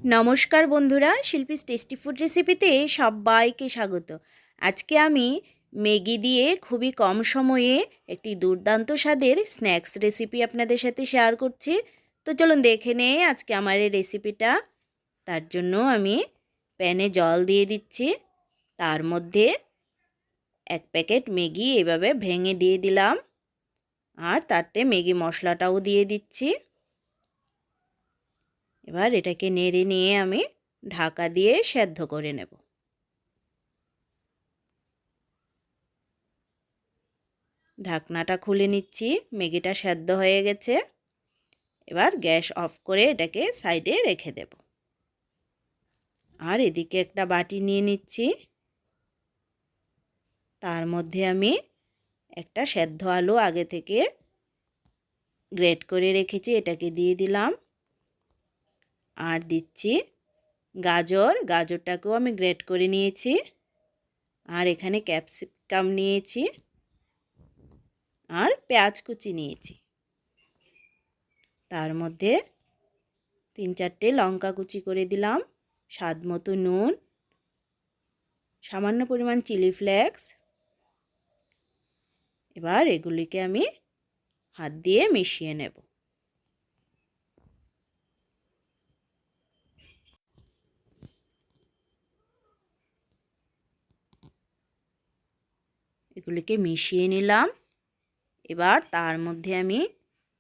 নমস্কার বন্ধুরা, Shilpi's tasty food রেসিপিতে সবাইকে স্বাগত। আজকে আমি ম্যাগি দিয়ে খুবই কম সময়ে একটি দুর্দান্ত স্বাদের স্ন্যাক্স রেসিপি আপনাদের সাথে শেয়ার করছি। তো চলুন দেখে নেই আজকে আমার এই রেসিপিটা। তার জন্য আমি প্যানে জল দিয়ে দিচ্ছি, তার মধ্যে এক প্যাকেট ম্যাগি এভাবে ভেঙে দিয়ে দিলাম, আর তাতে ম্যাগি মশলাটাও দিয়ে দিচ্ছি। এবার এটাকে নেড়ে নিয়ে আমি ঢাকা দিয়ে সেদ্ধ করে নেব। ঢাকনাটা খুলে নিচ্ছি, ম্যাগিটা সেদ্ধ হয়ে গেছে। এবার গ্যাস অফ করে এটাকে সাইডে রেখে দেব। আর এদিকে একটা বাটি নিয়ে নিচ্ছি, তার মধ্যে আমি একটা সেদ্ধ আলু আগে থেকে গ্রেট করে রেখেছি, এটাকে দিয়ে দিলাম। আর দিচ্ছি গাজরটাকেও আমি গ্রেট করে নিয়েছি। আর এখানে ক্যাপসিকাম নিয়েছি, আর পেঁয়াজ কুচি নিয়েছি। তার মধ্যে 3-4টে লঙ্কা কুচি করে দিলাম, স্বাদ মতো নুন, সামান্য পরিমাণ চিলি ফ্লেক্স। এবার এগুলিকে আমি হাত দিয়ে মিশিয়ে নেব। এগুলিকে মিশিয়ে নিলাম। এবার তার মধ্যে আমি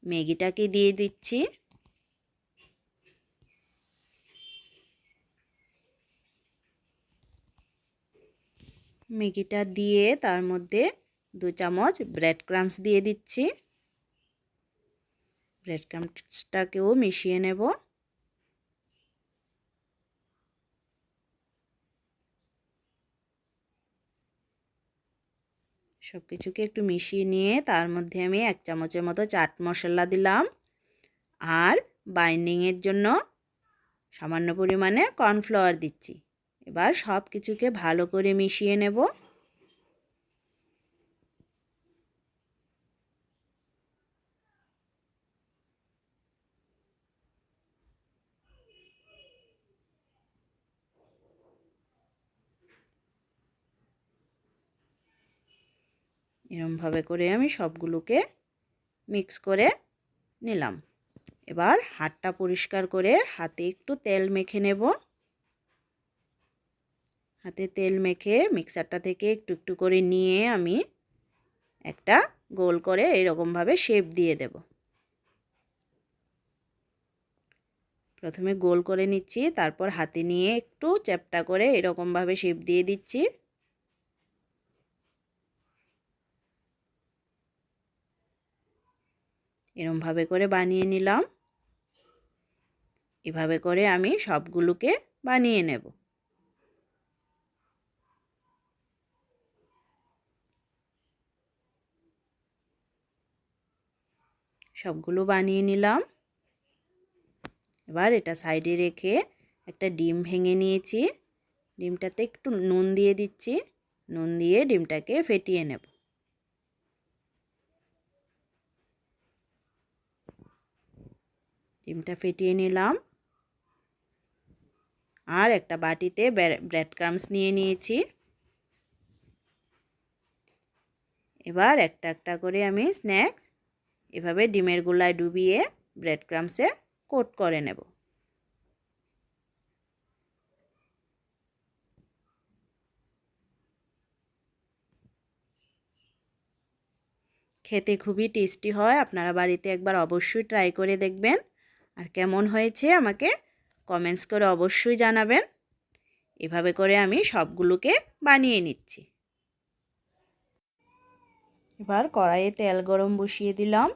ম্যাগিটাকে দিয়ে দিচ্ছি। ম্যাগিটা দিয়ে তার মধ্যে 2 চামচ ব্রেড ক্রাম্বস দিয়ে দিচ্ছি। ব্রেড ক্রাম্বসটাকেও মিশিয়ে নেব। সব কিছুকে একটু মিশিয়ে নিয়ে তার মধ্যে আমি 1 চামচের মতো চাট মশলা দিলাম, আর বাইন্ডিংয়ের জন্য সামান্য পরিমাণে কর্নফ্লাওয়ার দিচ্ছি। এবার সব কিছুকে ভালো করে মিশিয়ে নেব। এরকমভাবে করে আমি সবগুলোকে মিক্স করে নিলাম। এবার হাতটা পরিষ্কার করে হাতে একটু তেল মেখে নেব। হাতে তেল মেখে মিক্সারটা থেকে একটু একটু করে নিয়ে আমি একটা গোল করে এরকমভাবে শেপ দিয়ে দেব। প্রথমে গোল করে নিচ্ছি, তারপর হাতে নিয়ে একটু চ্যাপ্টা করে এরকমভাবে শেপ দিয়ে দিচ্ছি। এরকমভাবে করে বানিয়ে নিলাম। এভাবে করে আমি সবগুলোকে বানিয়ে নেব। সবগুলো বানিয়ে নিলাম। এবার এটা সাইডে রেখে একটা ডিম ভেঙে নিয়েছি। ডিমটাতে একটু নুন দিয়ে দিচ্ছি। নুন দিয়ে ডিমটাকে ফেটিয়ে নেব। ডিমটা ফেটিয়ে নিলাম। আর একটা বাটিতে ব্রেড ক্রাম্বস নিয়ে নিয়েছি। এবার একটা একটা করে আমি স্ন্যাক্স এভাবে ডিমের গোলায় ডুবিয়ে ব্রেড ক্রাম্বসে কোট করে নেব। খেতে খুবই টেস্টি হয়, আপনারা বাড়িতে একবার অবশ্যই ট্রাই করে দেখবেন। আর কেমন হয়েছে আমাকে কমেন্টস করে অবশ্যই জানাবেন। এভাবে করে আমি সবগুলোকে বানিয়ে নিচ্ছি। এবার কড়াইয়ে তেল গরম বসিয়ে দিলাম।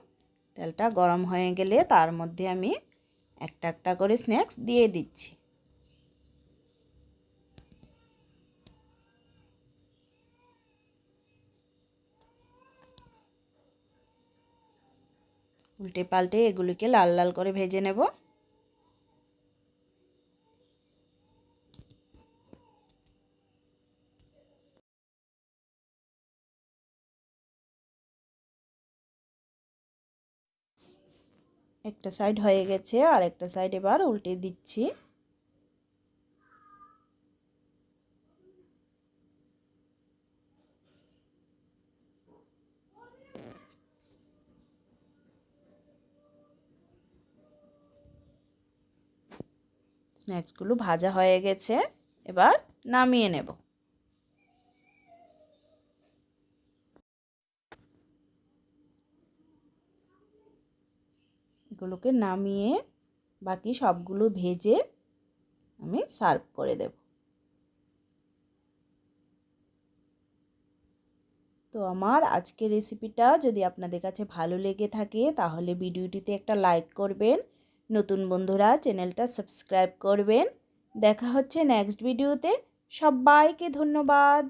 তেলটা গরম হয়ে গেলে তার মধ্যে আমি একটা একটা করে স্ন্যাক্স দিয়ে দিচ্ছি। উল্টে পাল্টে এগুলিকে লাল লাল করে ভেজে নেব। একটা সাইড হয়ে গেছে, আর একটা সাইড এবার উল্টে দিচ্ছি। স্ন্যাক্সগুলো ভাজা হয়ে গেছে, এবার নামিয়ে নেব। এগুলোকে নামিয়ে বাকি সবগুলো ভেজে আমি সার্ভ করে দেব। তো আমার আজকের রেসিপিটা যদি আপনাদের কাছে ভালো লেগে থাকে তাহলে ভিডিওটিতে একটা লাইক করবেন, নতুন বন্ধুরা চ্যানেলটা সাবস্ক্রাইব করবেন। দেখা হচ্ছে নেক্সট ভিডিওতে। সবাইকে ধন্যবাদ।